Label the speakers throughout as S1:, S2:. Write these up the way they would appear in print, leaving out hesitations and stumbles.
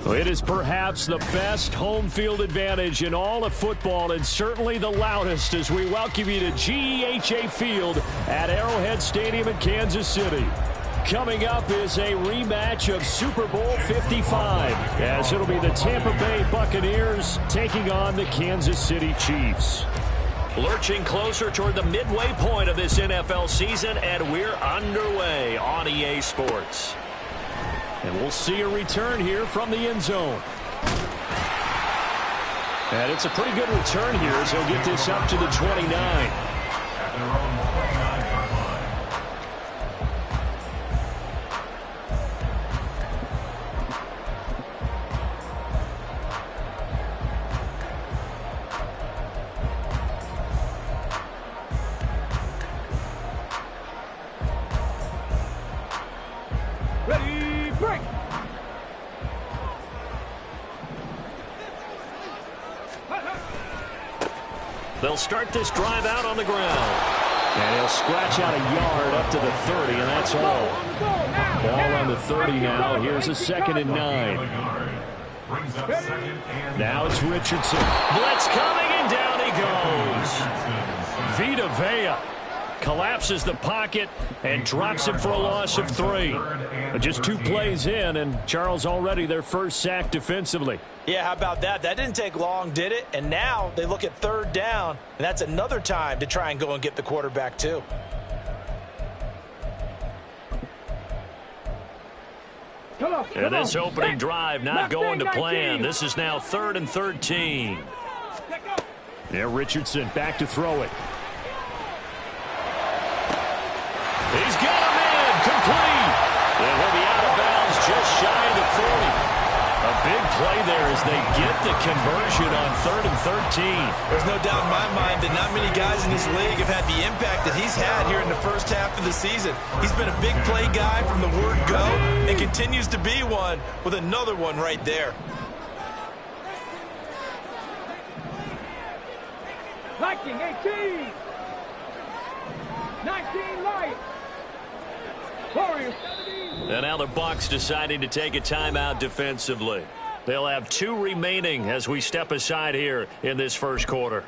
S1: It is perhaps the best home field advantage in all of football, and certainly the loudest, as we welcome you to GEHA Field at Arrowhead Stadium in Kansas City. Coming up is a rematch of Super Bowl 55, as it'll be the Tampa Bay Buccaneers taking on the Kansas City Chiefs. Lurching closer toward the midway point of this NFL season, and we're underway on EA Sports. And we'll see a return here from the end zone. And it's a pretty good return here as he'll get this up to the 29. They'll start this drive out on the ground. And he'll scratch out a yard up to the 30, and that's all. Ball on the 30 now. Here's a 2nd and 9. Now it's Richardson. Blitz coming, and down he goes. Vita Vea collapses the pocket and drops him for a loss of 3. But just 2 plays in, and Charles already their first sack defensively.
S2: Yeah, how about that? That didn't take long, did it? And now they look at 3rd down, and that's another time to try and go and get the quarterback too.
S1: And this opening drive not going to plan. This is now 3rd and 13. Yeah, Richardson back to throw it. He's got him in, complete. And he'll be out of bounds just shy of the 40. A big play there as they get the conversion on 3rd and 13.
S2: There's no doubt in my mind that not many guys in this league have had the impact that he's had here in the first half of the season. He's been a big play guy from the word go and continues to be one with another one right there.
S3: Liking 18. 19 light. Warriors 17.
S1: And now the Bucs deciding to take a timeout defensively. They'll have 2 remaining as we step aside here in this first quarter.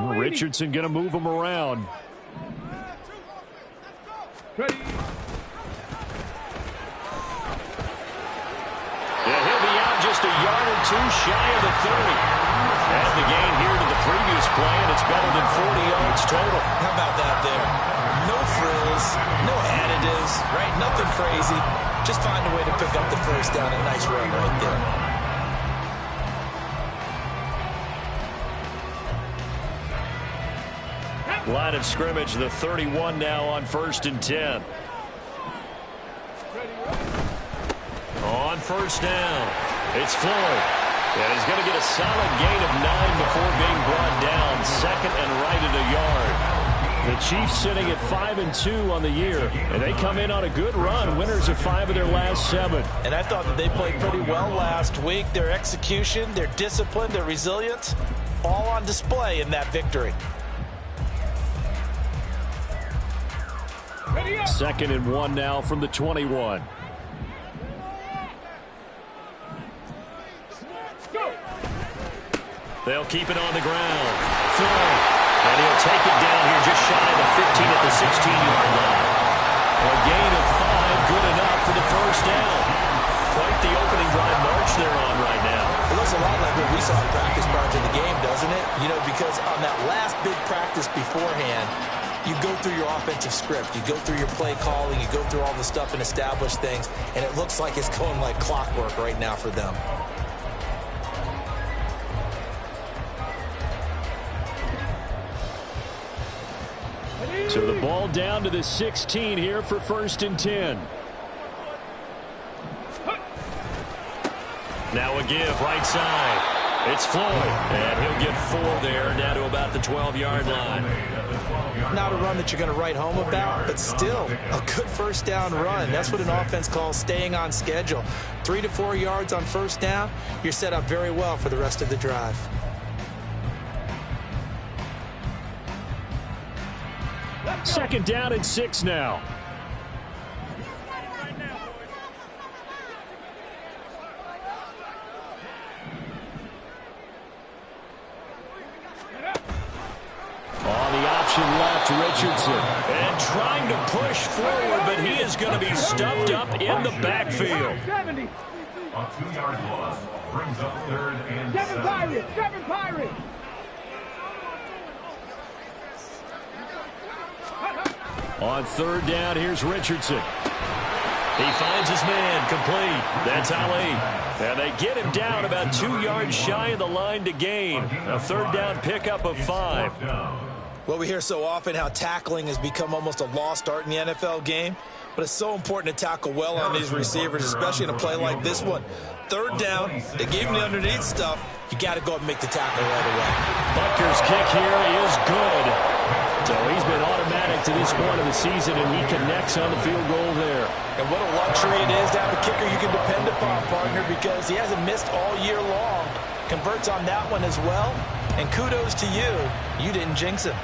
S1: Richardson going to move him around.
S3: Ready.
S1: Yeah, he'll be out just a yard or 2 shy of the 30. And the gain here to the previous play, and it's better than 40 yards total.
S2: How about that there? No frills, no additives, right? Nothing crazy. Just find a way to pick up the first down. A nice run right there.
S1: Line of scrimmage, the 31 now on 1st and 10. On 1st down, it's Floyd. And he's going to get a solid gain of 9 before being brought down. 2nd and right at a yard. The Chiefs sitting at 5-2 on the year. And they come in on a good run, winners of 5 of their last 7.
S2: And I thought that they played pretty well last week. Their execution, their discipline, their resilience, all on display in that victory.
S1: 2nd and 1 now from the 21. They'll keep it on the ground. Floyd. And he'll take it down here just shy of the 15 at the 16-yard line. A gain of 5, good enough for the first down. Quite the opening drive march they're on right
S2: You know, because on that last big practice beforehand, you go through your offensive script. You go through your play calling. You go through all the stuff and establish things. And it looks like it's going like clockwork right now for them.
S1: So the ball down to the 16 here for 1st and 10. Now a give right side. It's Floyd, and he'll get 4 there, down to about the 12-yard line.
S2: Not a run that you're going to write home about, but still a good first down run. That's what an offense calls staying on schedule. 3 to 4 yards on first down, you're set up very well for the rest of the drive.
S1: Second down and 6 now. On the option left, Richardson. And trying to push forward, but he is going to be stuffed up in the backfield.
S3: 70.
S4: A 2-yard loss brings up 3rd and
S3: 7 Pirates. 7 Pirates.
S1: On 3rd down, here's Richardson. He finds his man, complete. That's Ali. And they get him down about 2 yards shy of the line to gain. A 3rd down pickup of 5.
S2: Well, we hear so often how tackling has become almost a lost art in the NFL game. But it's so important to tackle well on these receivers, especially in a play like this one. 3rd down, they gave him the underneath stuff. You got to go up and make the tackle right away.
S1: Butker's kick here is good. So he's been automatic to this point of the season, and he connects on the field goal there.
S2: And what a luxury it is to have a kicker you can depend upon, partner, because he hasn't missed all year long. Converts on that one as well. And kudos to you. You didn't jinx him.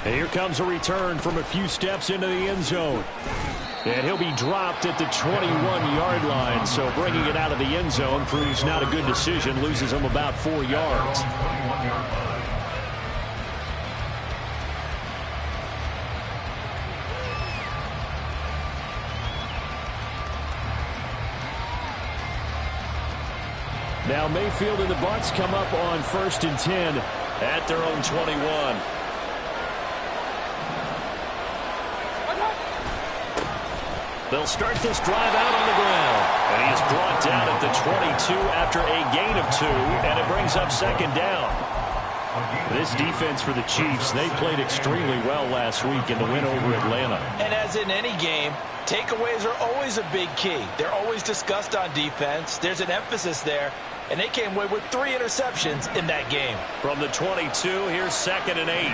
S1: And here comes a return from a few steps into the end zone. And he'll be dropped at the 21-yard line. So bringing it out of the end zone proves not a good decision. Loses him about 4 yards. Now Mayfield and the Bucs come up on 1st and 10 at their own 21. They'll start this drive out on the ground. And he is brought down at the 22 after a gain of 2, and it brings up 2nd down. This defense for the Chiefs, they played extremely well last week in the win over Atlanta.
S2: And as in any game, takeaways are always a big key. They're always discussed on defense. There's an emphasis there. And they came away with 3 interceptions in that game.
S1: From the 22, here's 2nd and 8.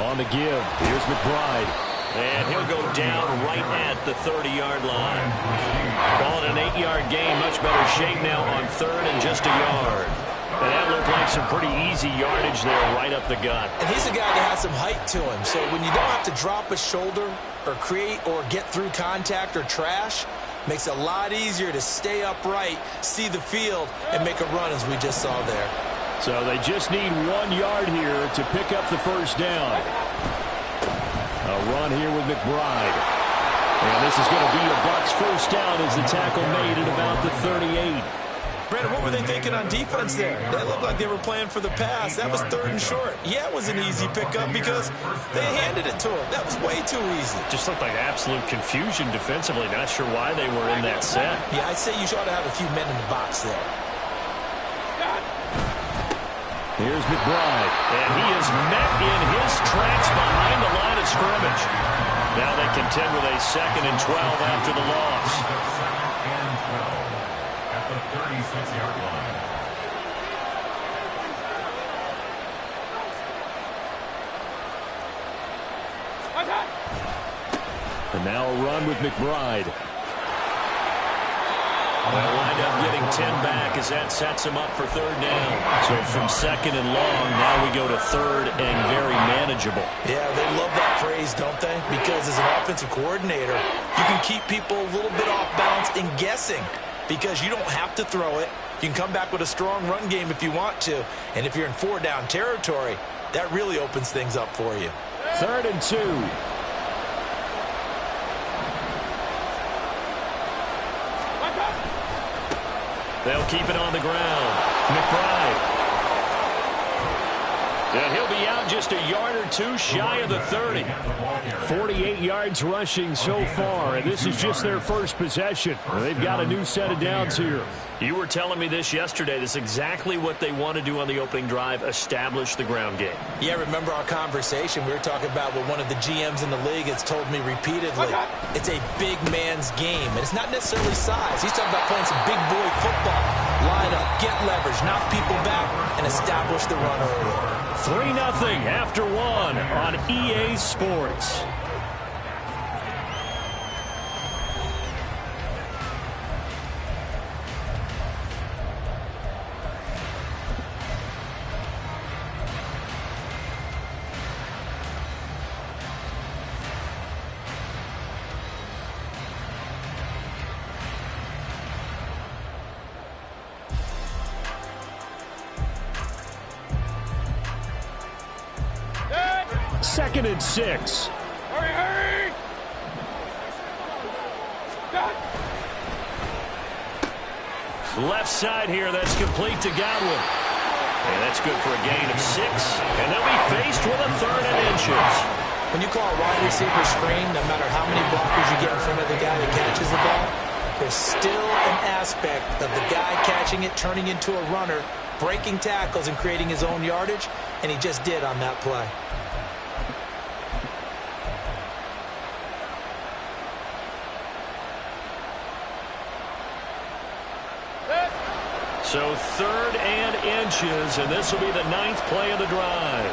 S1: On the give, here's McBride. And he'll go down right at the 30-yard line. Call it an 8-yard gain, much better shape now on 3rd and just a yard. And that looked like some pretty easy yardage there right up the gut.
S2: And he's a guy that has some height to him. So when you don't have to drop a shoulder or create or get through contact or trash, makes it a lot easier to stay upright, see the field, and make a run as we just saw there.
S1: So they just need 1 yard here to pick up the 1st down. A run here with McBride. And this is going to be a Bucs 1st down as the tackle made at about the 38.
S2: Brandon, what were they thinking on defense there? They looked like they were playing for the pass. That was 3rd and short. Yeah, it was an easy pickup because they handed it to him. That was way too easy.
S1: Just looked like absolute confusion defensively. Not sure why they were in that set.
S2: Yeah, I'd say you ought to have a few men in the box there.
S1: Here's McBride, and he is met in his tracks behind the line of scrimmage. Now they contend with a 2nd and 12 after the loss.
S4: 2nd and 12 at the 36-yard line.
S1: And now a run with McBride. They'll wind up getting 10 back as that sets him up for 3rd down. So from 2nd and long, now we go to 3rd and very manageable.
S2: Yeah, they love that phrase, don't they? Because as an offensive coordinator, you can keep people a little bit off balance and guessing because you don't have to throw it. You can come back with a strong run game if you want to. And if you're in 4-down territory, that really opens things up for you.
S1: 3rd and 2. They'll keep it on the ground. McBride. And he'll be out just a yard or two shy of the 30. 48 yards rushing so far, and this is just their first possession. They've got a new set of downs here.
S5: You were telling me this yesterday. This is exactly what they want to do on the opening drive, establish the ground game.
S2: Yeah, remember our conversation. We were talking about what one of the GMs in the league has told me repeatedly. It's a big man's game, and it's not necessarily size. He's talking about playing some big boy football. Line up, get leverage, knock people back, and establish the run early.
S1: 3-0 after one on EA Sports. Second and 6.
S3: Hurry!
S1: Left side here, that's complete to Godwin. And that's good for a gain of 6. And they'll be faced with a 3rd and inches.
S2: When you call a wide receiver screen, no matter how many blockers you get in front of the guy that catches the ball, there's still an aspect of the guy catching it, turning into a runner, breaking tackles and creating his own yardage, and he just did on that play.
S1: So 3rd and inches, and this will be the 9th play of the drive.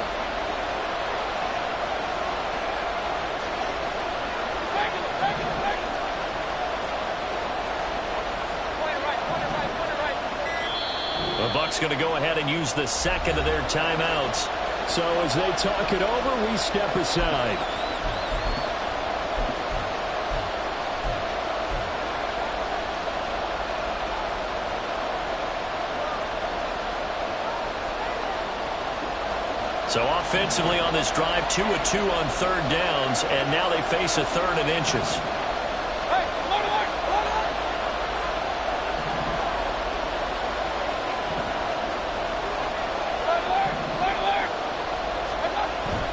S1: The Bucs going to go ahead and use the second of their timeouts. So as they talk it over, we step aside. So offensively on this drive, 2 of 2 on 3rd downs, and now they face a 3rd and inches.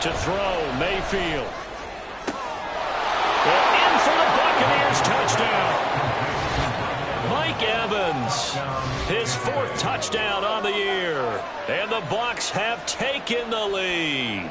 S1: To throw, Mayfield. In for the Buccaneers, touchdown. Mike Evans, his 4th touchdown on the year. And the Bucs have taken the lead.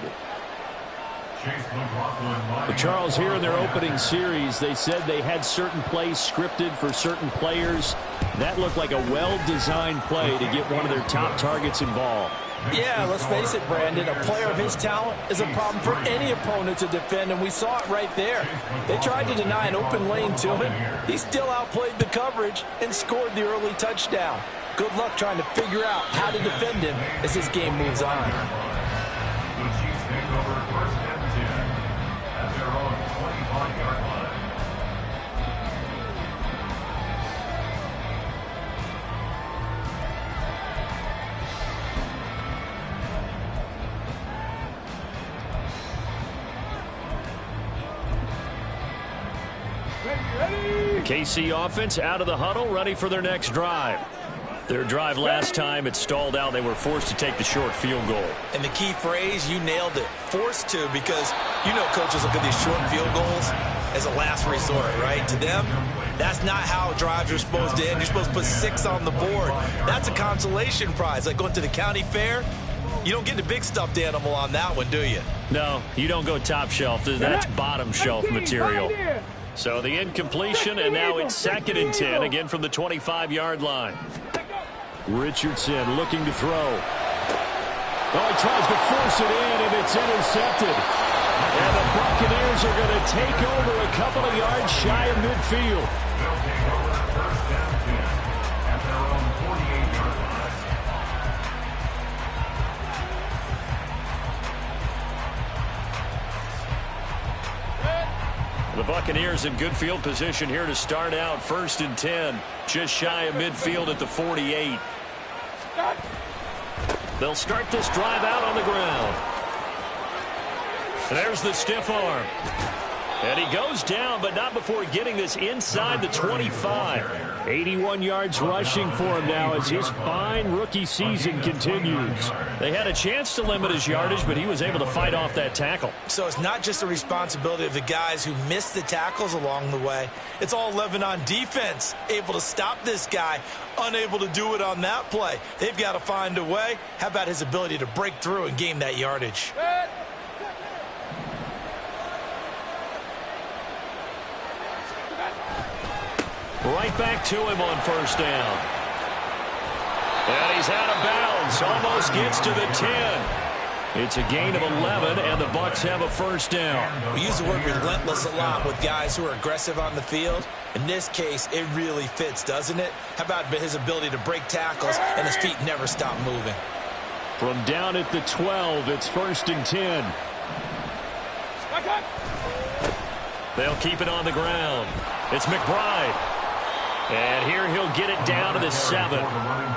S1: But Charles, here in their opening series, they said they had certain plays scripted for certain players. That looked like a well-designed play to get one of their top targets involved.
S2: Yeah, let's face it, Brandon. A player of his talent is a problem for any opponent to defend, and we saw it right there. They tried to deny an open lane to him. He still outplayed the coverage and scored the early touchdown. Good luck trying to figure out how to defend him as this game moves on.
S4: The Chiefs take over 1st and 10 at their own 25-yard line.
S1: KC offense out of the huddle, ready for their next drive. Their drive last time, it stalled out. They were forced to take the short field goal.
S2: And the key phrase, you nailed it, forced to, because you know coaches look at these short field goals as a last resort, right? To them, that's not how drives are supposed to end. You're supposed to put 6 on the board. That's a consolation prize, like going to the county fair. You don't get the big stuffed animal on that one, do you?
S1: No, you don't go top shelf. That's bottom shelf material. So the incompletion, and now it's 2nd and 10, again from the 25-yard line. Richardson looking to throw. Oh, he tries to force it in, and it's intercepted. And the Buccaneers are going to take over a couple of yards shy of midfield.
S4: They'll take over 1st and 10 at their own 48-yard line.
S1: The Buccaneers in good field position here to start out 1st and 10, just shy of midfield at the 48. They'll start this drive out on the ground. There's the stiff arm. And he goes down, but not before getting this inside the 25. 81 yards rushing for him now as his fine rookie season continues. They had a chance to limit his yardage, but he was able to fight off that tackle.
S2: So it's not just the responsibility of the guys who missed the tackles along the way. It's all 11 on defense, able to stop this guy, unable to do it on that play. They've got to find a way. How about his ability to break through and gain that yardage?
S1: Right back to him on first down. And he's out of bounds. Almost gets to the 10. It's a gain of 11, and the Bucs have a first down.
S2: We use the word relentless a lot with guys who are aggressive on the field. In this case, it really fits, doesn't it? How about his ability to break tackles and his feet never stop moving?
S1: From down at the 12, it's first and 10. They'll keep it on the ground. It's McBride. And here he'll get it down to the 7.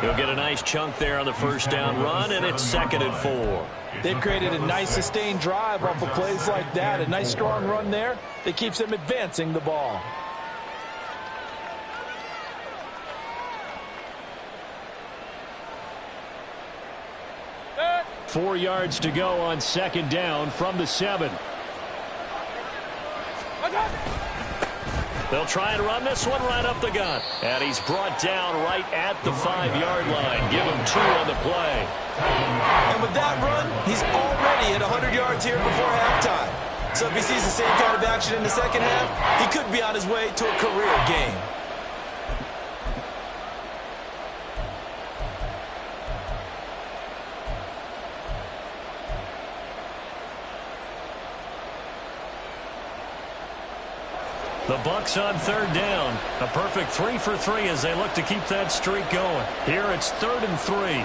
S1: He'll get a nice chunk there on the first down run, and it's 2nd and 4.
S6: They've created a nice sustained drive off of plays like that. A nice strong run there that keeps them advancing the ball.
S1: Four yards to go on second down from the 7. They'll try and run this one right up the gut. And he's brought down right at the 5-yard line. Give him 2 on the play.
S2: And with that run, he's already at 100 yards here before halftime. So if he sees the same kind of action in the second half, he could be on his way to a career game.
S1: The Bucs on third down. A perfect 3 for 3 as they look to keep that streak going. Here it's 3rd and 3.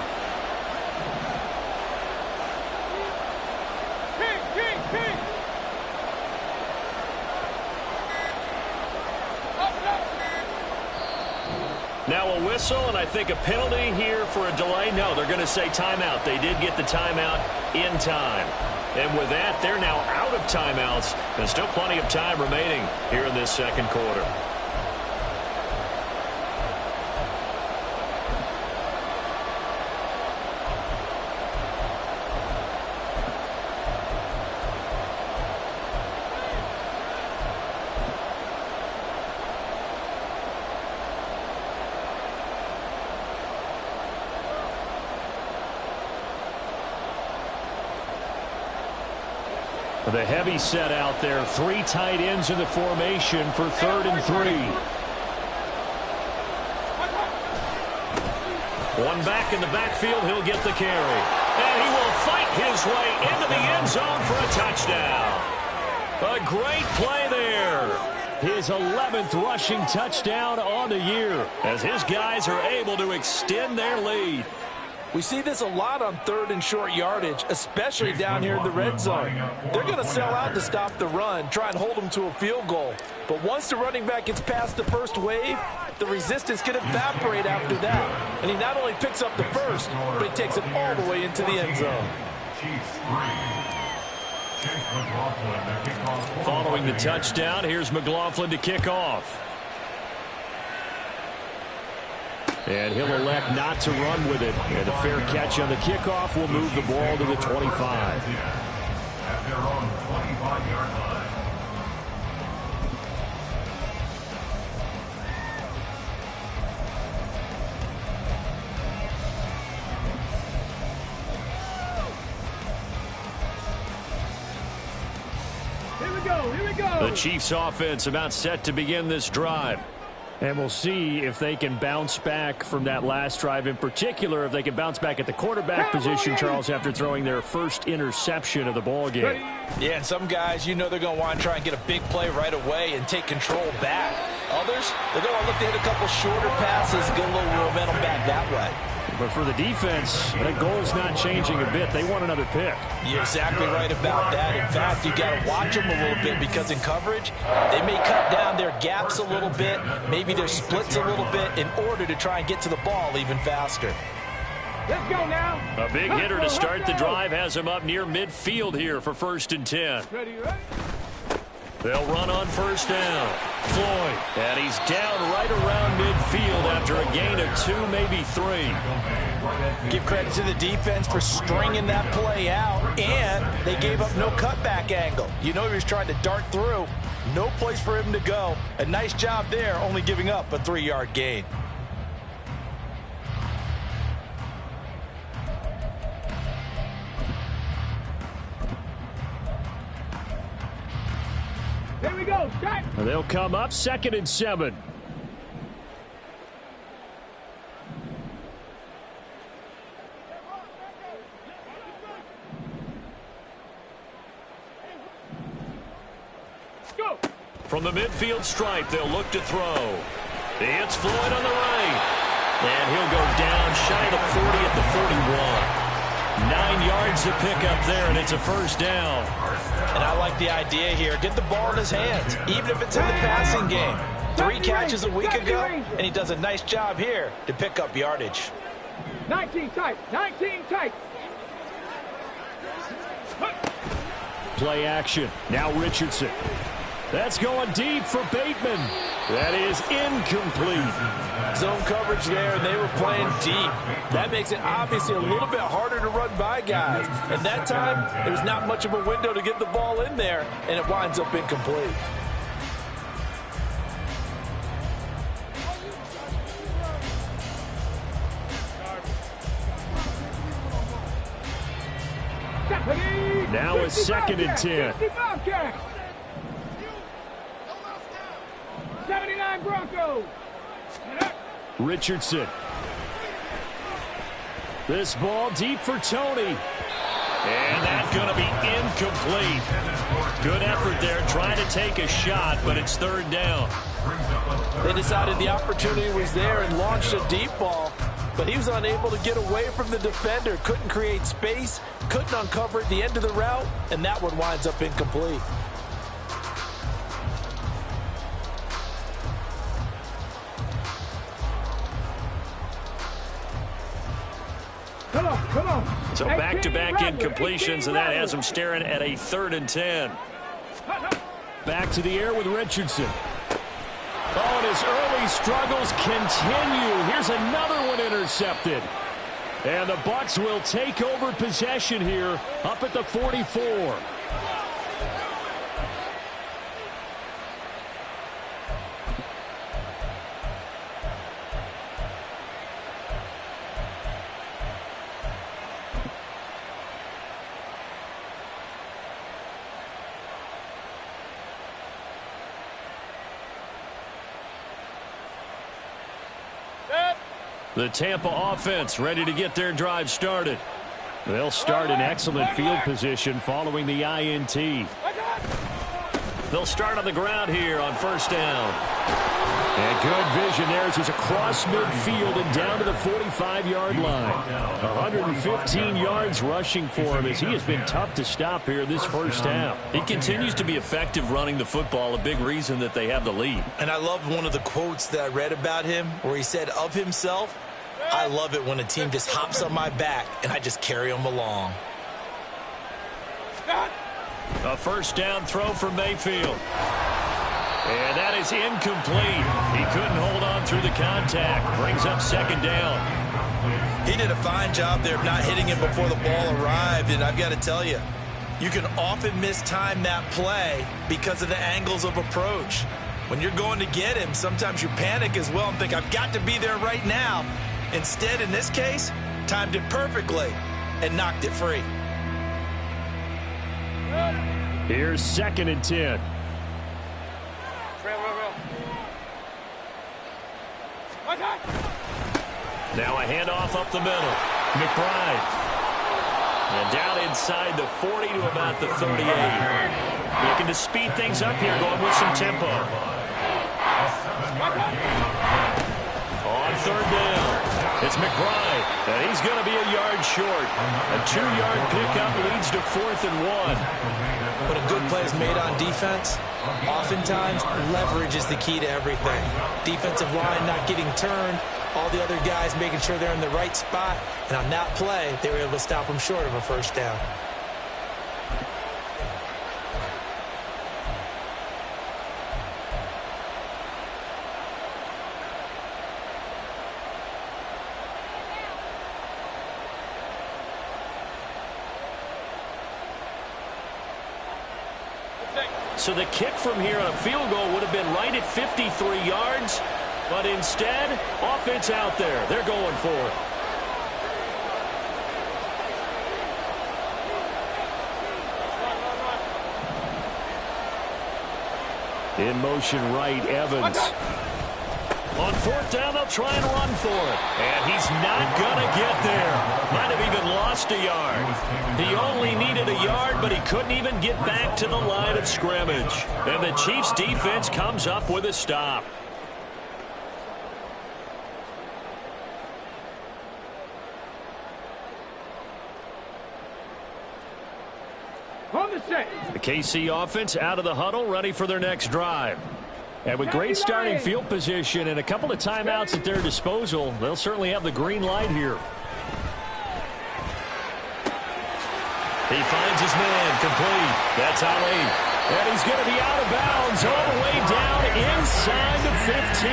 S1: Now a whistle, and I think a penalty here for a delay. No, they're going to say timeout. They did get the timeout in time. And with that, they're now out of timeouts. There's still plenty of time remaining here in this second quarter. The heavy set out there. 3 tight ends in the formation for 3rd and 3. One back in the backfield. He'll get the carry. And he will fight his way into the end zone for a touchdown. A great play there. His 11th rushing touchdown on the year as his guys are able to extend their lead.
S6: We see this a lot on 3rd and short yardage, especially down here in the red zone. They're going to sell out to stop the run, try and hold them to a field goal. But once the running back gets past the first wave, the resistance can evaporate after that. And he not only picks up the first, but he takes it all the way into the end zone.
S1: Following the touchdown, here's McLaughlin to kick off. And he'll elect not to run with it. And a fair catch on the kickoff will move the ball to the 25.
S4: At their own 25-yard line.
S3: Here we go, here we go.
S1: The Chiefs offense about set to begin this drive. And we'll see if they can bounce back from that last drive, in particular if they can bounce back at the quarterback position, Charles, after throwing their first interception of the ball game.
S6: Yeah, and some guys, you know they're going to want to try and get a big play right away and take control back. Others, they're going to look to hit a couple shorter passes, get a little momentum back that way.
S1: But for the defense, that goal's not changing a bit. They want another pick.
S6: You're exactly right about that. In fact, you got to watch them a little bit because in coverage, they may cut down their gaps a little bit, maybe their splits a little bit in order to try and get to the ball even faster.
S3: Let's go now.
S1: A big hitter to start the drive has him up near midfield here for 1st and 10.
S3: Ready, ready?
S1: They'll run on first down. Floyd. And he's down right around midfield after a gain of 2, maybe 3.
S6: Give credit to the defense for stringing that play out, and they gave up no cutback angle. You know he was trying to dart through. No place for him to go. A nice job there, only giving up a 3-yard gain.
S3: Here we go. Start.
S1: They'll come up 2nd and 7.
S3: Go.
S1: From the midfield stripe, they'll look to throw. It's Floyd on the right. And he'll go down shy of the 40 at the 41. 9 yards to pick up there, and it's a first down.
S6: And I like the idea here. Get the ball in his hands, even if it's in the passing game. 3 catches a week ago, and he does a nice job here to pick up yardage.
S3: 19 tight. 19 tight.
S1: Play action. Now Richardson. That's going deep for Bateman. That is incomplete.
S6: Zone coverage there, and they were playing deep. That makes it obviously a little bit harder to run by guys. And that time, there's not much of a window to get the ball in there, and it winds up incomplete.
S1: Now a 2nd and 10.
S3: 79 Broncos.
S1: Richardson. This ball deep for Tony. And that's going to be incomplete. Good effort there trying to take a shot, but it's 3rd down.
S6: They decided the opportunity was there and launched a deep ball, but he was unable to get away from the defender. Couldn't create space, couldn't uncover at the end of the route, and that one winds up incomplete.
S3: Come on.
S1: So back-to-back incompletions, and that has him staring at a 3rd and 10. Back to the air with Richardson. Oh, and his early struggles continue. Here's another one intercepted. And the Bucs will take over possession here up at the 44. The Tampa offense ready to get their drive started. They'll start in excellent field position following the INT. They'll start on the ground here on first down. And good vision there as he's across midfield and down to the 45-yard line. 115 yards rushing for him as he has been tough to stop here this first half.
S5: He continues to be effective running the football, a big reason that they have the lead.
S2: And I love one of the quotes that I read about him where he said of himself, "I love it when a team just hops on my back and I just carry them along."
S1: A first down throw for Mayfield. And that is incomplete. He couldn't hold on through the contact. Brings up 2nd down.
S2: He did a fine job there of not hitting him before the ball arrived, and I've got to tell you, you can often mistime that play because of the angles of approach. When you're going to get him, sometimes you panic as well and think, I've got to be there right now. Instead, in this case, timed it perfectly and knocked it free.
S1: Here's 2nd and 10. Now a handoff up the middle. McBride. And down inside the 40 to about the 38. Looking to speed things up here, going with some tempo. On 3rd down, it's McBride. And he's going to be a yard short. A 2-yard pickup leads to 4th and 1.
S6: When a good play is made on defense, oftentimes leverage is the key to everything. Defensive line not getting turned, all the other guys making sure they're in the right spot, and on that play, they were able to stop them short of a first down.
S5: So the kick from here on a field goal would have been right at 53 yards, but instead, offense out there. They're going for it.
S1: In motion right, Evans.
S5: On fourth down, they'll try and run for it. And he's not going to get there. Might have even lost a yard. He only needed a yard, but he couldn't even get back to the line of scrimmage. And the Chiefs' defense comes up with a stop.
S3: On the set.
S1: The KC offense out of the huddle, ready for their next drive. And with great starting field position and a couple of timeouts at their disposal, they'll certainly have the green light here.
S5: He finds his man, complete. That's Ali.
S1: And he's going to be out of bounds all the way down inside the 15.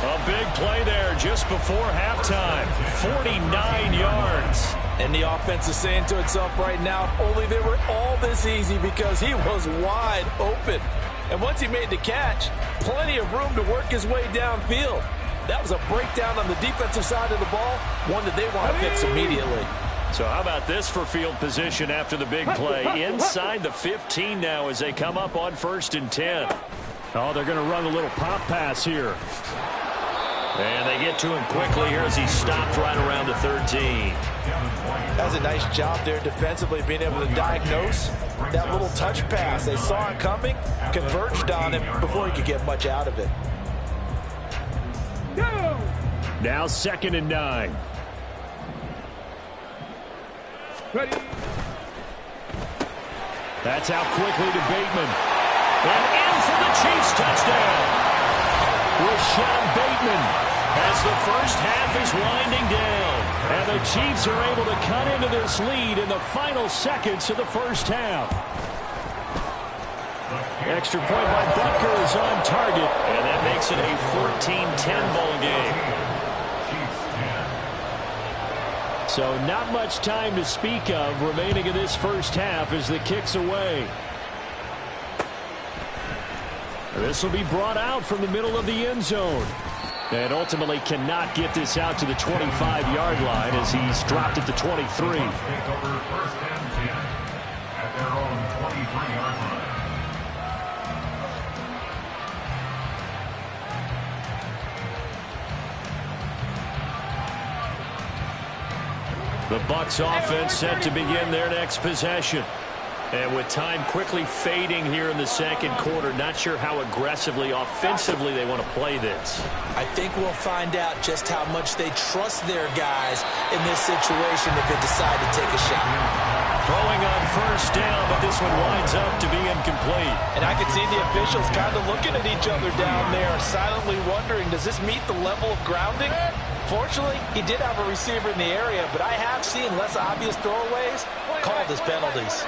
S1: A big play there just before halftime. 49 yards.
S6: And the offense is saying to itself right now, only they were all this easy because he was wide open. And once he made the catch, plenty of room to work his way downfield. That was a breakdown on the defensive side of the ball, one that they want to fix immediately.
S1: So how about this for field position after the big play? Inside the 15 now as they come up on 1st and 10. Oh, they're going to run a little pop pass here.
S5: And they get to him quickly here as he stopped right around the 13.
S6: That's a nice job there defensively, being able to diagnose that little touch pass. They saw it coming, converged on him before he could get much out of it.
S1: Now 2nd and 9.
S3: Ready.
S1: That's out quickly to Bateman. And in for the Chiefs touchdown. Rashawn Bateman as the first half is winding down. And the Chiefs are able to cut into this lead in the final seconds of the first half. Extra point by Butker is on target.
S5: And that makes it a 14-10 ball game.
S1: So not much time to speak of remaining in this first half as the kick's away. This will be brought out from the middle of the end zone. And ultimately cannot get this out to the 25-yard line as he's dropped at the 23.
S4: Take over 1st and 10 at their own 23-yard line.
S1: The Bucs offense set to begin their next possession.
S5: And with time quickly fading here in the second quarter, not sure how aggressively, offensively they want to play this.
S6: I think we'll find out just how much they trust their guys in this situation if they decide to take a shot.
S5: Throwing on 1st down, but this one winds up to be incomplete.
S6: And I can see the officials kind of looking at each other down there, silently wondering, does this meet the level of grounding? Fortunately, he did have a receiver in the area, but I have seen less obvious throwaways called as penalties.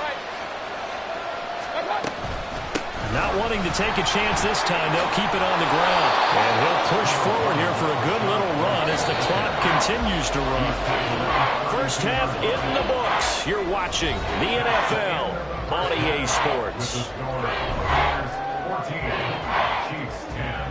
S1: Not wanting to take a chance this time, they'll keep it on the ground. And he'll push forward here for a good little run as the clock continues to run.
S5: First half in the books. You're watching the NFL on EA Sports.
S4: 14, Chiefs 10.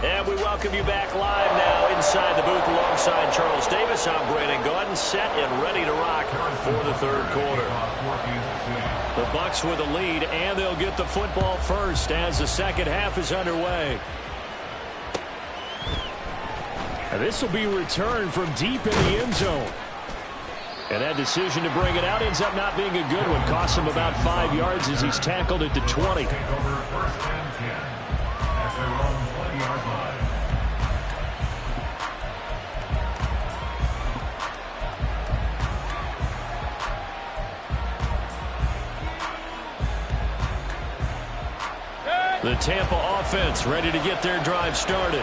S5: And we welcome you back live now inside the booth alongside Charles Davis. I'm Brandon Gaudin, set and ready to rock for the third quarter.
S1: The Bucs with a lead, and they'll get the football first as the second half is underway. And this will be returned from deep in the end zone. And that decision to bring it out ends up not being a good one. Costs him about 5 yards as he's tackled at the 20.
S4: Take over 1st and 10 at their own 20-yard line.
S1: The Tampa offense ready to get their drive started.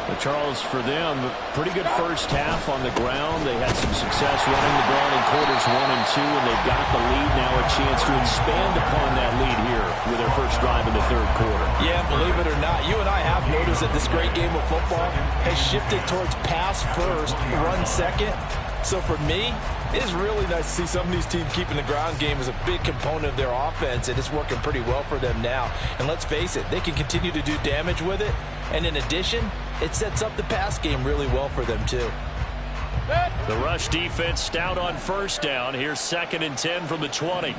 S1: But Charles, for them, pretty good first half on the ground. They had some success running the ball in quarters 1 and 2, and they've got the lead now, a chance to expand upon that lead here with their first drive in the third quarter.
S6: Yeah, believe it or not, you and I have noticed that this great game of football has shifted towards pass first, run second. So for me, it is really nice to see some of these teams keeping the ground game as a big component of their offense, and it's working pretty well for them now. And let's face it, they can continue to do damage with it. And in addition, it sets up the pass game really well for them too.
S1: The rush defense stout on first down. Here's 2nd and 10 from the 20.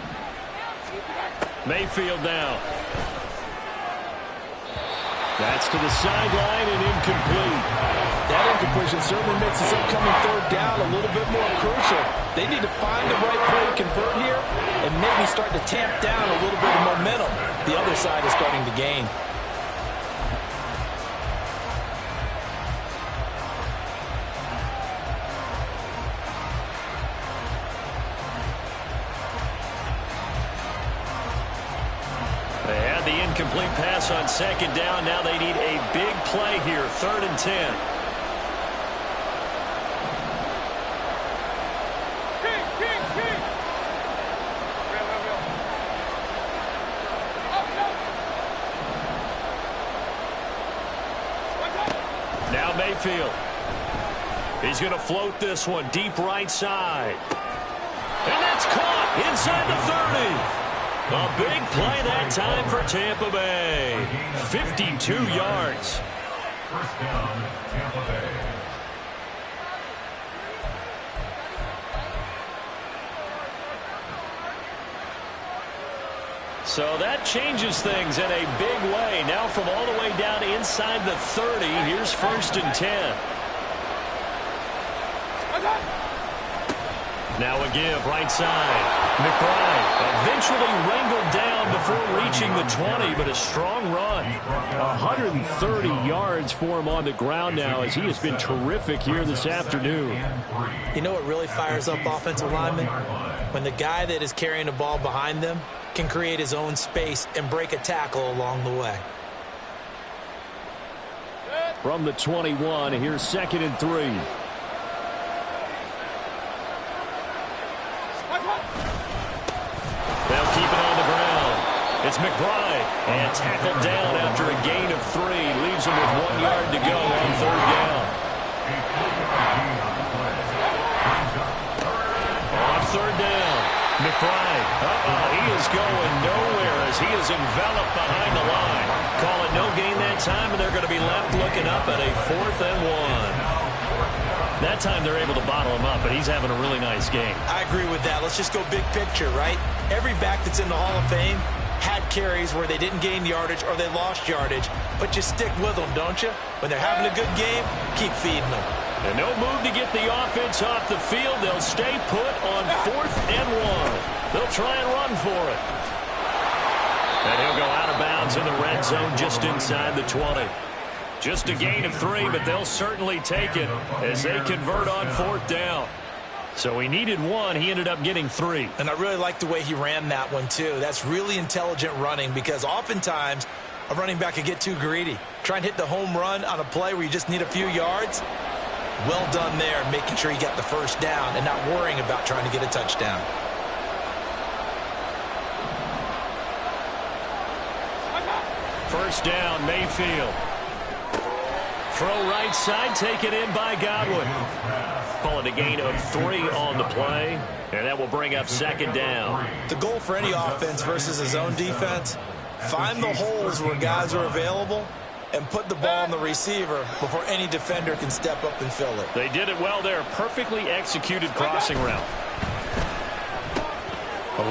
S1: Mayfield now. That's to the sideline and incomplete.
S6: That incompletion certainly makes this upcoming 3rd down a little bit more crucial. They need to find the right play to convert here and maybe start to tamp down a little bit of momentum. The other side is starting to gain.
S1: The incomplete pass on 2nd down. Now they need a big play here. 3rd and 10. Now Mayfield. He's going to float this one deep right side. And that's caught inside the 30. A big play that time for Tampa Bay. 52 yards.
S4: 1st down, Tampa Bay.
S1: So that changes things in a big way. Now from all the way down inside the 30, here's 1st and 10. Now a give right side. McBride eventually wrangled down before reaching the 20, but a strong run. 130 yards for him on the ground now as he has been terrific here this afternoon.
S6: You know what really fires up offensive linemen? When the guy that is carrying the ball behind them can create his own space and break a tackle along the way.
S1: From the 21, here's 2nd and 3. They'll keep it on the ground. It's McBride. And tackled down after a gain of 3. Leaves him with 1 yard to go on 3rd down. On 3rd down, McBride. He is going nowhere as he is enveloped behind the line. Call it no gain that time, and they're going to be left looking up at a 4th and 1. That time they're able to bottle him up, but he's having a really nice game.
S6: I agree with that. Let's just go big picture, right? Every back that's in the Hall of Fame had carries where they didn't gain yardage or they lost yardage, but you stick with them, don't you? When they're having a good game, keep feeding them.
S1: And no move to get the offense off the field. They'll stay put on 4th and 1. They'll try and run for it. And he'll go out of bounds in the red zone just inside the 20. Just a gain of 3, but they'll certainly take it as they convert on 4th down. So he needed 1. He ended up getting 3.
S6: And I really like the way he ran that one, too. That's really intelligent running because oftentimes a running back could get too greedy. Try and hit the home run on a play where you just need a few yards. Well done there, making sure he got the 1st down and not worrying about trying to get a touchdown.
S1: First down, Mayfield. Throw right side, taken in by Godwin. Call it a gain of 3 on the play, and that will bring up 2nd down.
S6: The goal for any offense versus his own defense, find the holes where guys are available and put the ball on the receiver before any defender can step up and fill it.
S1: They did it well there. Perfectly executed crossing route.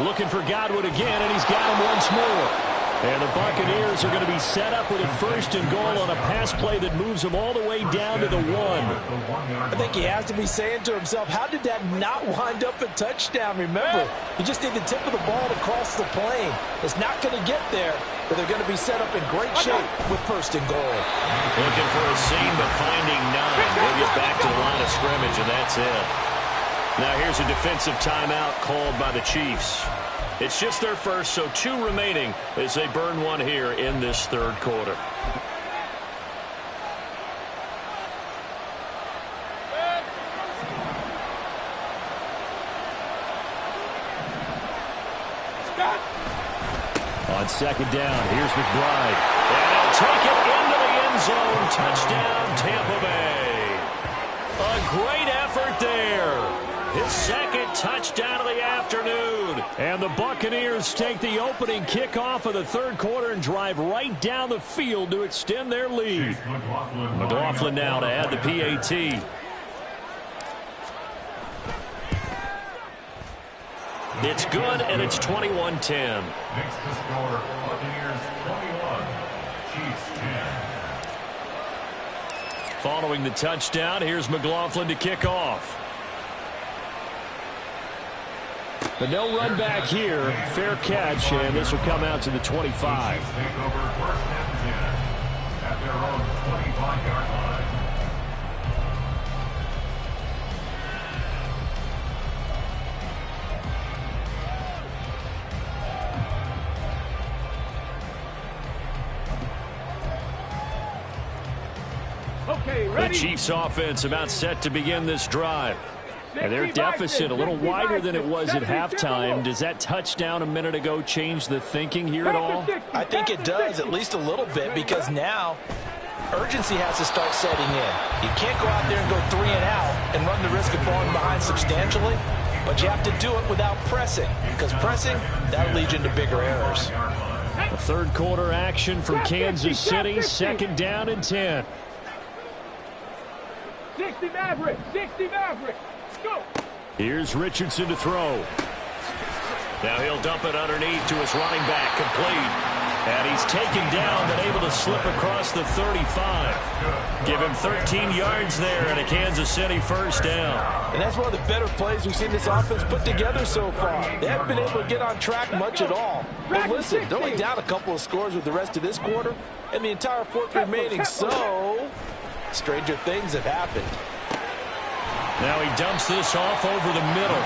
S1: Looking for Godwin again, and he's got him once more. And the Buccaneers are going to be set up with a 1st and goal on a pass play that moves them all the way down to the 1.
S6: I think he has to be saying to himself, how did that not wind up a touchdown? Remember, you just need the tip of the ball to cross the plane. It's not going to get there, but they're going to be set up in great shape with 1st and goal.
S1: Looking for a seam, but finding none. They'll get back to the line of scrimmage, and that's it. Now here's a defensive timeout called by the Chiefs. It's just their first, so 2 remaining as they burn 1 here in this 3rd quarter. On second down, here's McBride. And he'll take it into the end zone. Touchdown, Tampa Bay. A great effort there. His second touchdown of the afternoon. And the Buccaneers take the opening kickoff of the third quarter and drive right down the field to extend their lead. McLaughlin now to add the PAT. It's good, and it's 21-10.
S4: Next to score, Buccaneers 21, Chiefs 10.
S1: Following the touchdown, here's McLaughlin to kick off. But no run back here. Fair catch, and this will come out to the 25.
S4: Chiefs take over first and 10 at their own 25-yard line.
S3: Okay,
S1: The
S3: ready?
S1: Chiefs offense about set to begin this drive. And their deficit a little wider than it was at halftime. Does that touchdown a minute ago change the thinking here at all?
S6: I think it does, at least a little bit, because now urgency has to start setting in. You can't go out there and go 3 and out and run the risk of falling behind substantially, but you have to do it without pressing, because pressing, that'll lead you into bigger errors.
S1: A third quarter action from Kansas City, second down and 10.
S3: 60 Mavericks, 60 Mavericks. Go.
S1: Here's Richardson to throw. Now he'll dump it underneath to his running back, complete. And he's taken down, but able to slip across the 35. Give him 13 yards there and a Kansas City first down.
S6: And that's one of the better plays we've seen this offense put together so far. They haven't been able to get on track much at all. But listen, they're only down a couple of scores with the rest of this quarter and the entire fourth remaining, so stranger things have happened.
S1: Now he dumps this off over the middle.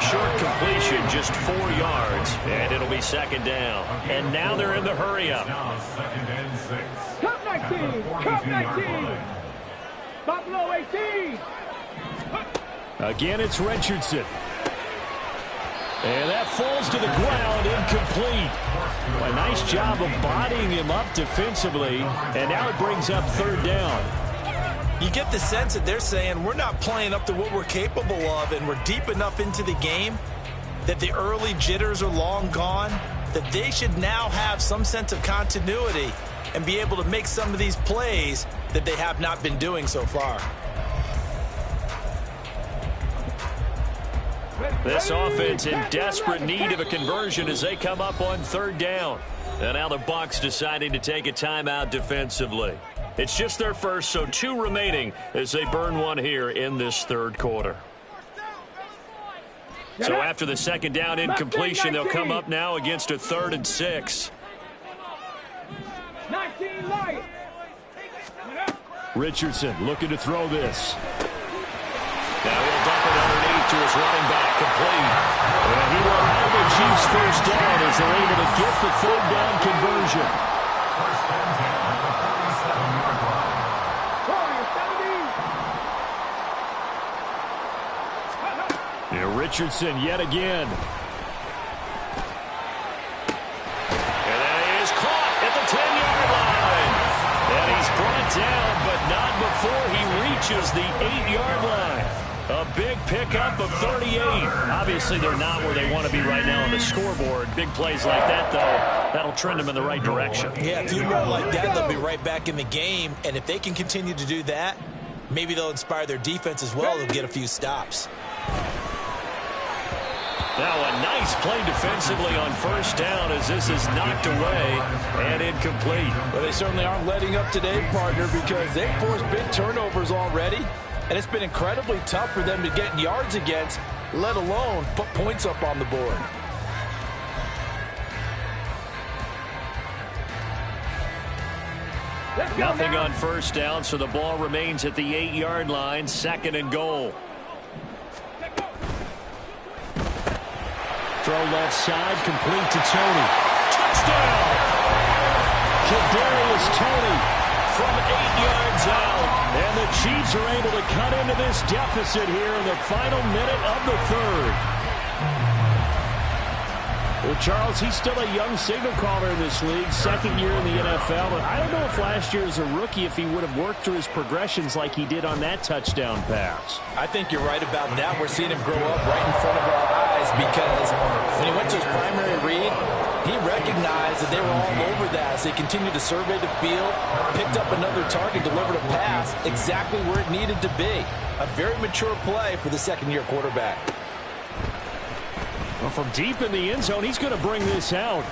S1: Short completion, just 4 yards, and it'll be second down. And now they're in the hurry-up.
S4: Now second and 6.
S3: Cup 19, Cup 19. Buffalo 18.
S1: Again, it's Richardson. And that falls to the ground, incomplete. A nice job of bodying him up defensively, and now it brings up third down.
S6: You get the sense that they're saying we're not playing up to what we're capable of, and we're deep enough into the game that the early jitters are long gone, that they should now have some sense of continuity and be able to make some of these plays that they have not been doing so far.
S1: This offense in desperate need of a conversion as they come up on third down. And now the Bucs deciding to take a timeout defensively. It's just their first, so 2 remaining as they burn one here in this third quarter. So after the second down incompletion, they'll come up now against a 3rd and 6.
S3: 19 Lions.
S1: Richardson looking to throw this. Now he'll dump it underneath to his running back, complete. And he will have the Chiefs first down as they're able to get the third down conversion.
S4: First and 10 at the 37-yard line.
S1: Richardson yet again. And that is caught at the 10-yard line. And he's brought down, but not before he reaches the 8-yard line. A big pickup of 38. Obviously, they're not where they want to be right now on the scoreboard. Big plays like that, though, that'll trend them in the right direction.
S6: Yeah, if you roll like that, they'll be right back in the game. And if they can continue to do that, maybe they'll inspire their defense as well. They'll get a few stops.
S1: Now a nice play defensively on first down as this is knocked away and incomplete.
S6: Well, they certainly aren't letting up today, partner, because they've forced big turnovers already. And it's been incredibly tough for them to get yards against, let alone put points up on the board.
S1: Nothing on first down, so the ball remains at the 8-yard line, 2nd and goal. Throw left side, complete to Tony. Touchdown! Kadarius Toney from 8 yards out. And the Chiefs are able to cut into this deficit here in the final minute of the third. Well, Charles, he's still a young signal caller in this league, second year in the NFL. And I don't know if last year as a rookie if he would have worked through his progressions like he did on that touchdown pass.
S6: I think you're right about that. We're seeing him grow up right in front of our eyes because when he went to his primary read, he recognized that they were all over that as they continued to survey the field, picked up another target, delivered a pass exactly where it needed to be. A very mature play for the second-year quarterback.
S1: Well, from deep in the end zone, he's going to bring this out.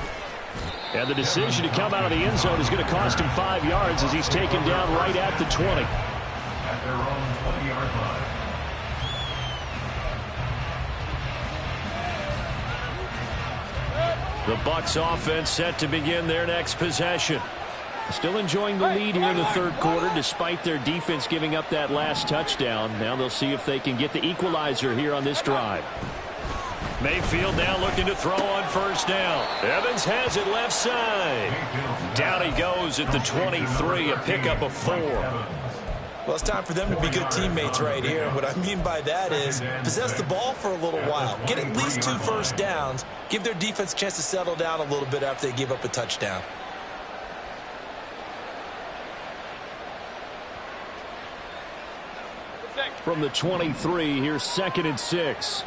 S1: And the decision to come out of the end zone is going to cost him 5 yards as he's taken down right at the 20.
S4: At their own 20-yard line.
S1: The Bucs offense set to begin their next possession. Still enjoying the lead here in the third quarter despite their defense giving up that last touchdown. Now they'll see if they can get the equalizer here on this drive. Mayfield now looking to throw on first down. Evans has it left side. Down he goes at the 23, a pickup of 4.
S2: Well, it's time for them to be good teammates right here. And what I mean by that is possess the ball for a little while. Get at least 2 first downs. Give their defense a chance to settle down a little bit after they give up a touchdown.
S1: From the 23, here's 2nd and 6.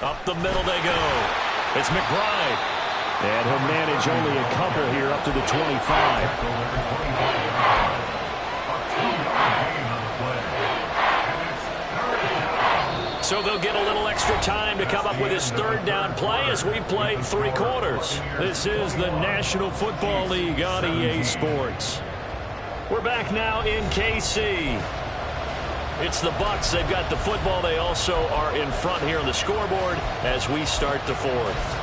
S1: Up the middle they go. It's McBride. And he'll manage only a couple here up to the 25. So they'll get a little extra time to come up with his third down play as we've played 3 quarters. This is the National Football League on EA Sports. We're back now in KC. It's the Bucs. They've got the football. They also are in front here on the scoreboard as we start the 4th.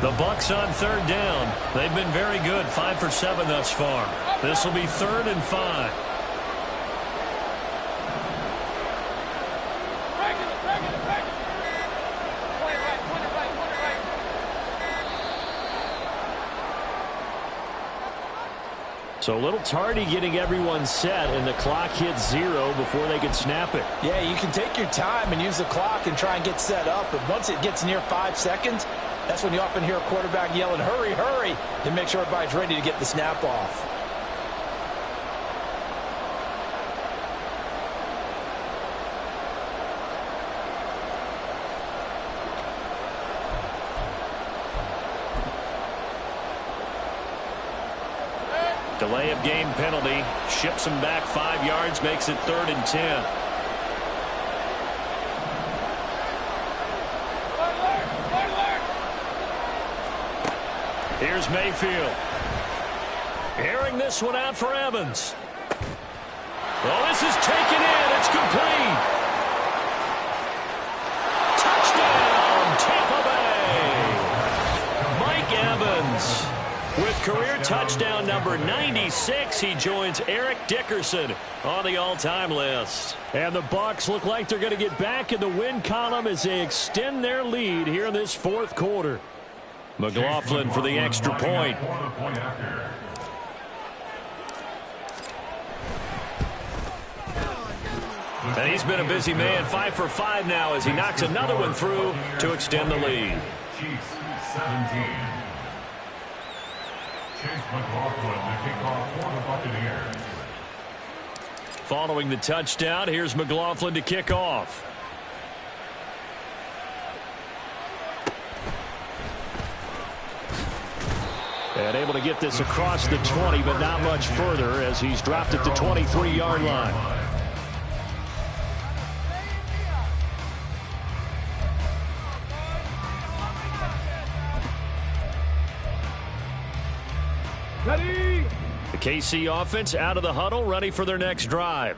S1: The Bucs on third down. They've been very good, 5 for 7 thus far. This will be 3rd and 5. So a little tardy getting everyone set, and the clock hits 0 before they can snap it.
S6: Yeah, you can take your time and use the clock and try and get set up, but once it gets near 5 seconds, that's when you often hear a quarterback yelling, hurry, hurry, to make sure everybody's ready to get the snap off.
S1: Delay of game penalty. Ships him back 5 yards, makes it 3rd and 10. Here's Mayfield. Airing this one out for Evans. Oh, this is taken in. It's complete. Touchdown, Tampa Bay. Mike Evans with career touchdown number 96. He joins Eric Dickerson on the all-time list. And the Bucs look like they're going to get back in the win column as they extend their lead here in this 4th quarter. McLaughlin for the extra point. And he's been a busy man, 5 for 5 now as he knocks another one through to extend the lead.
S4: Chiefs 17. Chase McLaughlin to kick off for the Buccaneers.
S1: Following the touchdown, here's McLaughlin to kick off. And able to get this across the 20, but not much further as he's dropped at the 23-yard line.
S3: Ready.
S1: The KC offense out of the huddle, ready for their next drive.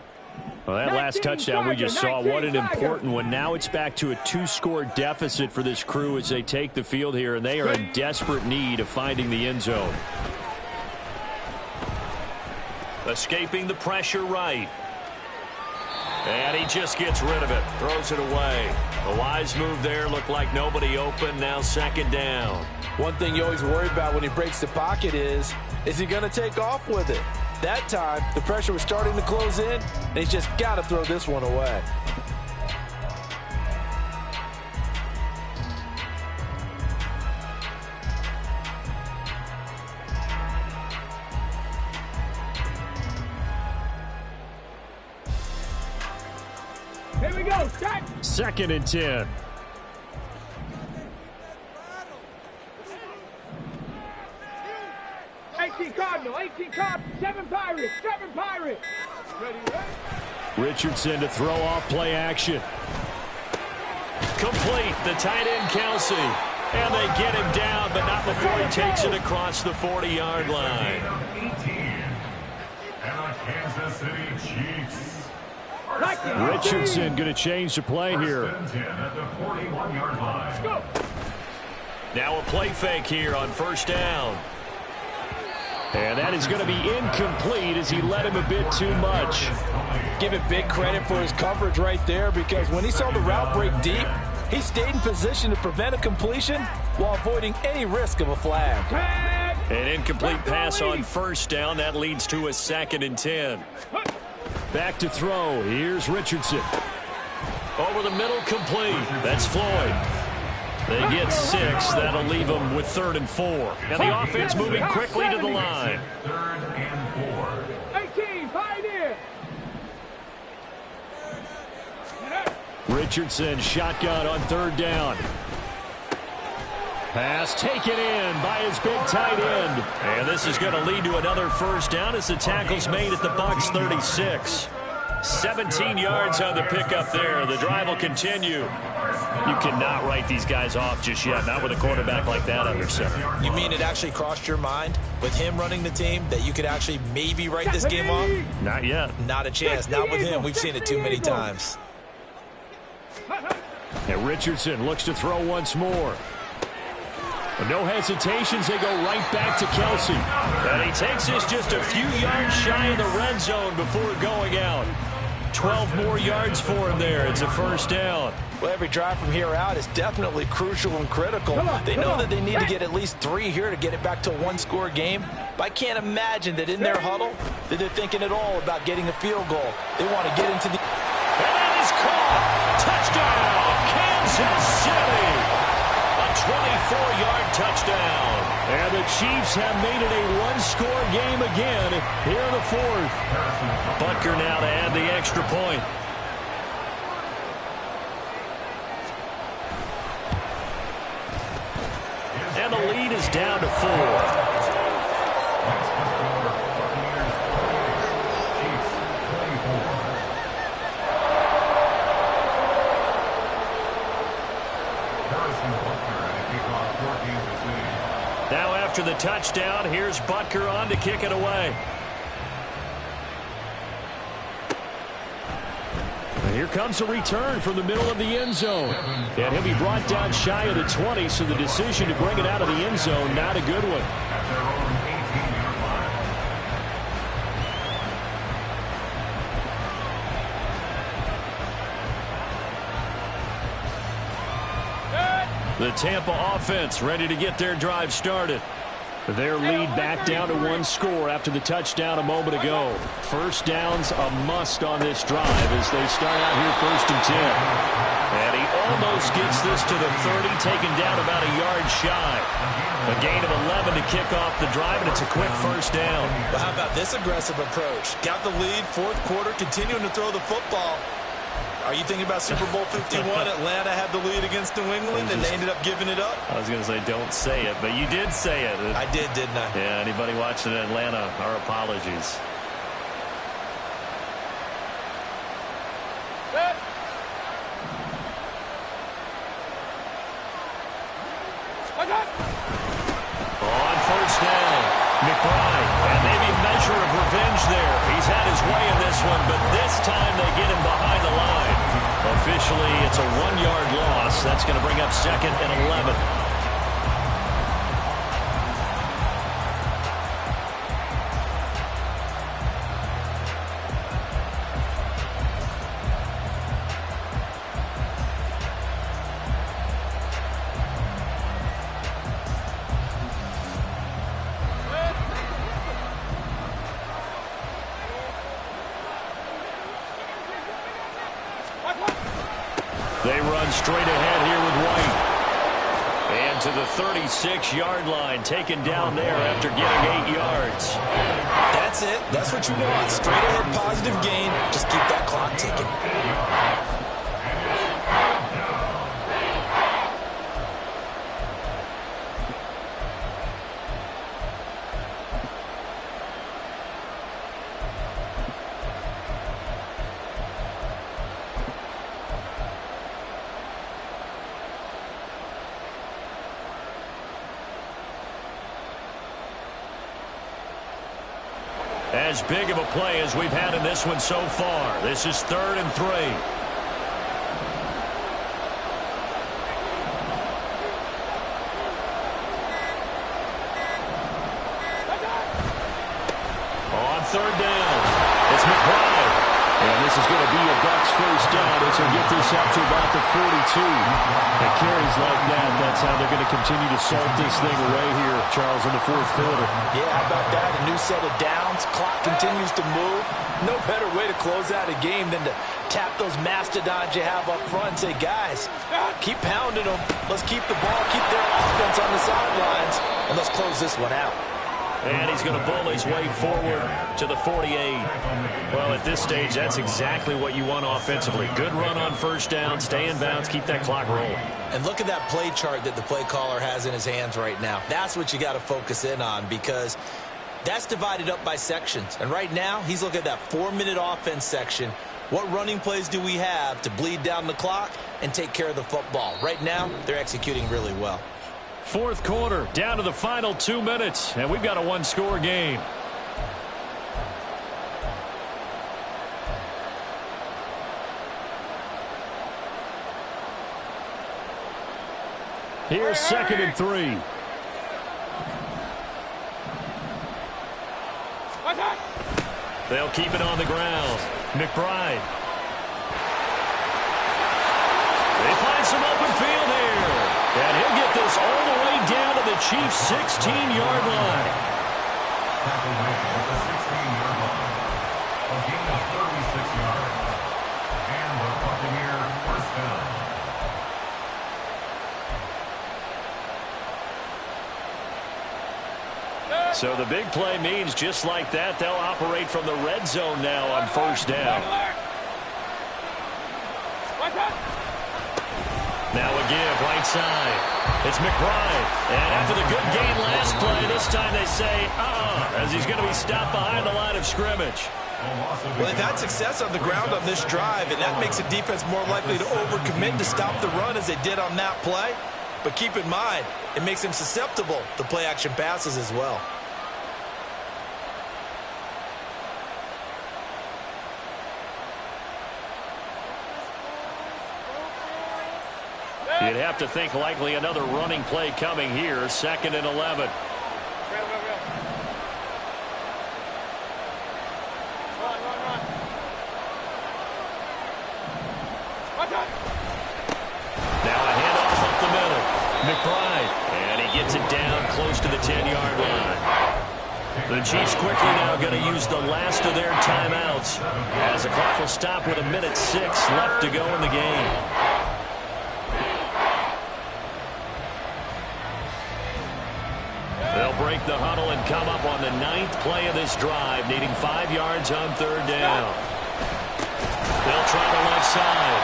S1: Well, that last touchdown we just saw, what an important one. Now it's back to a 2-score deficit for this crew as they take the field here, and they are in desperate need of finding the end zone.
S5: Escaping the pressure right. And he just gets rid of it. Throws it away. A wise move there. Looked like nobody open. Now second down.
S6: One thing you always worry about when he breaks the pocket is he going to take off with it? That time, the pressure was starting to close in, and he's just got to throw this one away.
S3: Here we go. Set.
S1: Second and 10.
S3: Cardinal, 18 Cardinal, 7 Pirates, 7 Pirates. Ready, ready.
S1: Richardson to throw off play action.
S5: Complete, the tight end Kelsey. And they get him down, but not before he takes it across the 40-yard line.
S4: 18. And the Kansas City Chiefs.
S1: Richardson going to change the play here.
S4: First and 10 at the 41-yard line.
S3: Go.
S5: Now a play fake here on first down.
S1: And that is going to be incomplete as he led him a bit too much.
S6: Give him big credit for his coverage right there, because when he saw the route break deep, he stayed in position to prevent a completion while avoiding any risk of a flag.
S5: An incomplete pass on first down. That leads to a second and 10.
S1: Back to throw. Here's Richardson.
S5: Over the middle, complete. That's Floyd. They get 6. That'll leave them with 3rd and 4. And the offense moving quickly to the line.
S4: 3rd and 4.
S3: 18, Pioneer.
S1: Richardson shotgun on 3rd down. Pass taken in by his big tight end.
S5: And this is going to lead to another first down as the tackle's made at the Bucs 36. 17 yards on the pickup there. The drive will continue.
S1: You cannot write these guys off just yet, not with a quarterback like that under center.
S2: You mean it actually crossed your mind with him running the team that you could actually maybe write this game off?
S1: Not yet.
S2: Not a chance. Not with him. We've seen it too many times.
S1: And Richardson looks to throw once more. And no hesitations, they go right back to Kelsey.
S5: And he takes this just a few yards shy of the red zone before going out. 12 more yards for him there. It's a first down.
S6: Well, every drive from here out is definitely crucial and critical. They know that they need to get at least 3 here to get it back to a 1-score game. But I can't imagine that in their huddle that they're thinking at all about getting a field goal. They want to get into the...
S5: And that is caught. Touchdown, Kansas City. A 24-yard touchdown.
S1: And the Chiefs have made it a 1-score game again here in the 4th.
S5: Butker now to add the extra point. And the lead is down to 4. Now after the touchdown, here's Butker on to kick it away.
S1: And here comes a return from the middle of the end zone. And he'll be brought down shy of the 20, so the decision to bring it out of the end zone, not a good one. The Tampa offense ready to get their drive started. Their lead back down to 1 score after the touchdown a moment ago. First down's a must on this drive as they start out here 1st and 10.
S5: And he almost gets this to the 30, taken down about a yard shy. A gain of 11 to kick off the drive, and it's a quick first down.
S2: But how about this aggressive approach? Got the lead, 4th quarter, continuing to throw the football. Are you thinking about Super Bowl 51? Atlanta had the lead against New England, and they ended up giving it up?
S1: I was going to say don't say it, but you did say it.
S2: I did, didn't I?
S1: Yeah, anybody watching Atlanta, our apologies.
S5: On first down, McBride, and maybe a measure of revenge there. He's had his way in this one, but this time they get him behind the line. Officially, it's a 1-yard loss. That's going to bring up 2nd and 11. They run straight ahead here with White. And to the 36-yard line, taken down there after getting 8 yards.
S2: That's it. That's what you want. Straight ahead, positive gain. Just keep that clock ticking.
S5: As big of a play as we've had in this one so far. This is 3rd and 3. On 3rd down, it's McBride. And this is going to be a Bucs first down as he'll get this up to about the 42. It carries like that. That's how they're going to continue to salt this thing away here, Charles, in the 4th quarter.
S6: Yeah, how about that? A new set of downs. Clock continues to move. No better way to close out a game than to tap those mastodons you have up front and say, guys, keep pounding them. Let's keep the ball, keep their offense on the sidelines, and let's close this one out.
S5: And he's going to bull his way forward to the 48. Well, at this stage, that's exactly what you want offensively. Good run on first down, stay in bounds, keep that clock rolling.
S2: And look at that play chart that the play caller has in his hands right now. That's what you got to focus in on, because that's divided up by sections. And right now, he's looking at that 4-minute offense section. What running plays do we have to bleed down the clock and take care of the football? Right now, they're executing really well.
S5: 4th quarter, down to the final 2 minutes, and we've got a 1-score game. Here's 2nd and 3. They'll keep it on the ground. McBride. They find some open field here. And he'll get this all the way down to the Chiefs' 16-yard line.
S4: Tackle made at the 16-yard line. A gain of 36 yards. And the Buccaneer first down.
S5: So the big play means just like that, they'll operate from the red zone now on first down. Now a give, right side. It's McBride. And after the good gain last play, this time they say, as he's going to be stopped behind the line of scrimmage.
S2: Well, they've had success on the ground on this drive, and that makes the defense more likely to overcommit to stop the run as they did on that play. But keep in mind, it makes them susceptible to play-action passes as well.
S5: You'd have to think likely another running play coming here. 2nd and 11. Now a handoff up the middle. McBride. And he gets it down close to the 10-yard line. The Chiefs quickly now going to use the last of their timeouts as the clock will stop with 1:06 left to go in the game. They'll break the huddle and come up on the 9th play of this drive, needing 5 yards on 3rd down. They'll try the left side.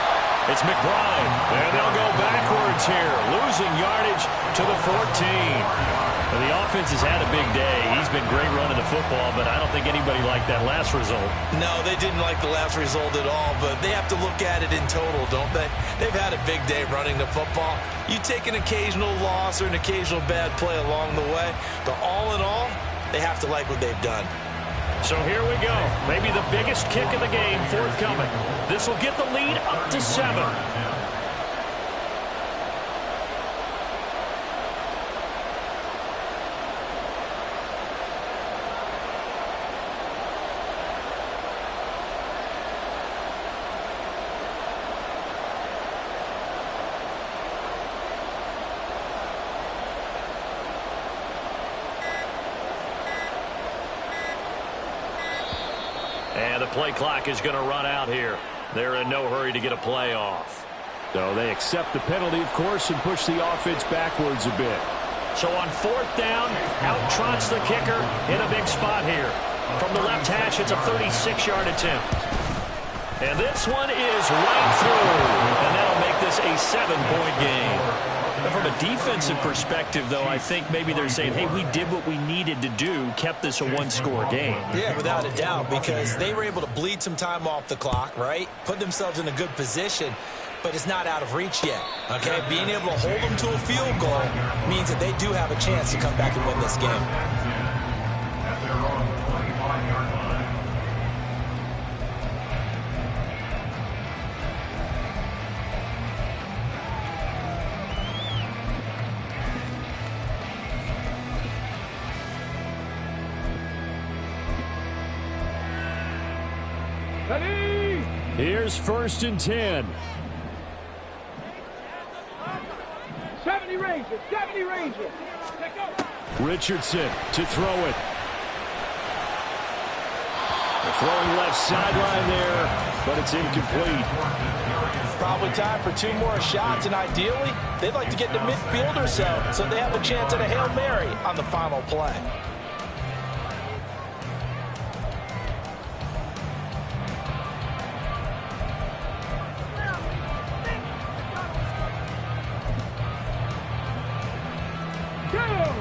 S5: It's McBride, and they'll go backwards here, losing yardage to the 14. Well, the offense has had a big day. He's been great running the football, but I don't think anybody liked that last result.
S2: No, they didn't like the last result at all, but they have to look at it in total, don't they? They've had a big day running the football. You take an occasional loss or an occasional bad play along the way, but all in all, they have to like what they've done.
S5: So here we go. Maybe the biggest kick of the game forthcoming. This will get the lead up to 7. And the play clock is going to run out here. They're in no hurry to get a play off.
S1: So they accept the penalty, of course, and push the offense backwards a bit.
S5: So on 4th down, out trots the kicker in a big spot here. From the left hash, it's a 36-yard attempt. And this one is right through. And that'll make this a 7-point game. From a defensive perspective, though, I think maybe they're saying, hey, we did what we needed to do, kept this a 1-score game.
S2: Yeah, without a doubt, because they were able to bleed some time off the clock, right? Put themselves in a good position, but it's not out of reach yet, okay? Being able to hold them to a field goal means that they do have a chance to come back and win this game.
S4: At their own 25-yard line.
S1: Here's 1st and 10.
S3: 70 Rangers, 70 Rangers.
S1: Richardson to throw it. They're throwing left sideline there, but it's incomplete.
S6: Probably time for 2 more shots, and ideally, they'd like to get to midfield or so they have a chance at a Hail Mary on the final play.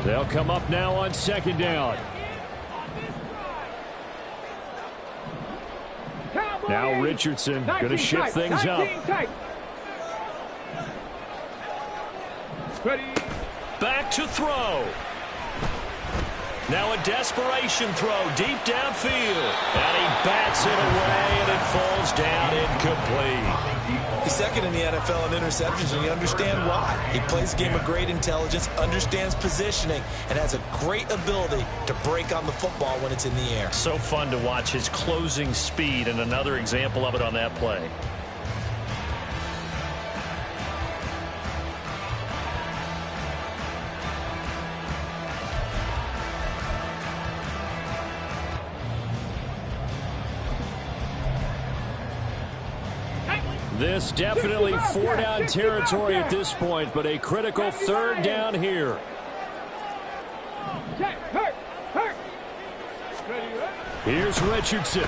S1: They'll come up now on 2nd down. Now Richardson going to shift things up.
S5: Back to throw. Now a desperation throw deep downfield. And he bats it away, and it falls down incomplete.
S2: He's 2nd in the NFL in interceptions, and you understand why. He plays a game of great intelligence, understands positioning, and has a great ability to break on the football when it's in the air.
S5: So fun to watch his closing speed, and another example of it on that play.
S1: This definitely 4-down territory at this point, but a critical 3rd down here. Here's Richardson. He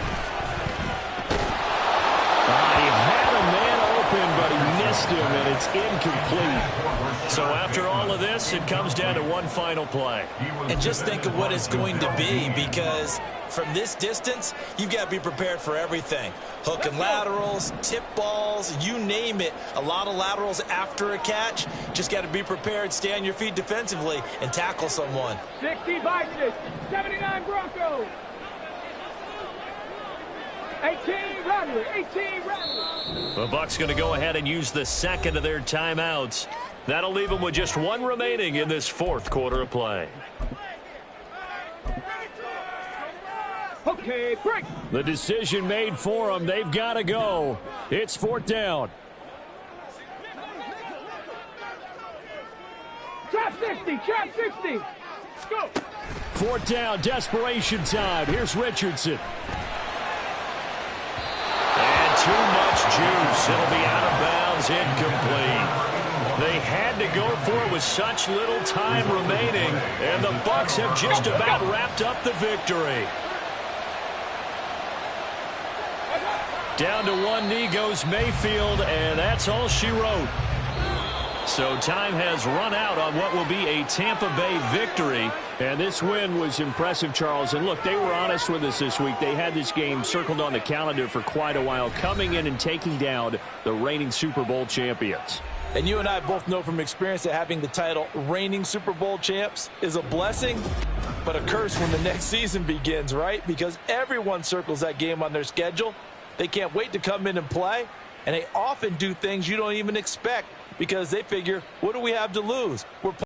S1: had a man open, but he missed him, and it's incomplete.
S5: So after all of this, it comes down to one final play.
S2: And just think of what it's going to be, because from this distance, you've got to be prepared for everything. Hook and laterals, tip balls, you name it. A lot of laterals after a catch. Just got to be prepared, stay on your feet defensively, and tackle someone.
S3: 60 Vikings, 79 Broncos. 18 Rattler, 18 Rattler.
S5: The Bucs going to go ahead and use the 2nd of their timeouts. That'll leave them with just 1 remaining in this 4th quarter of play.
S3: Okay, break.
S1: The decision made for them. They've got to go. It's 4th down.
S3: Trap 60, trap 60. Go.
S1: 4th down, desperation time. Here's Richardson.
S5: And too much juice. It'll be out of bounds, incomplete. They had to go for it with such little time remaining, and the Bucs have just about wrapped up the victory. Down to one knee goes Mayfield, and that's all she wrote. So time has run out on what will be a Tampa Bay victory.
S1: And this win was impressive, Charles. And look, they were honest with us this week. They had this game circled on the calendar for quite a while, coming in and taking down the reigning Super Bowl champions.
S6: And you and I both know from experience that having the title reigning Super Bowl champs is a blessing but a curse when the next season begins, right? Because everyone circles that game on their schedule. They can't wait to come in and play, and they often do things you don't even expect because they figure, what do we have to lose? We're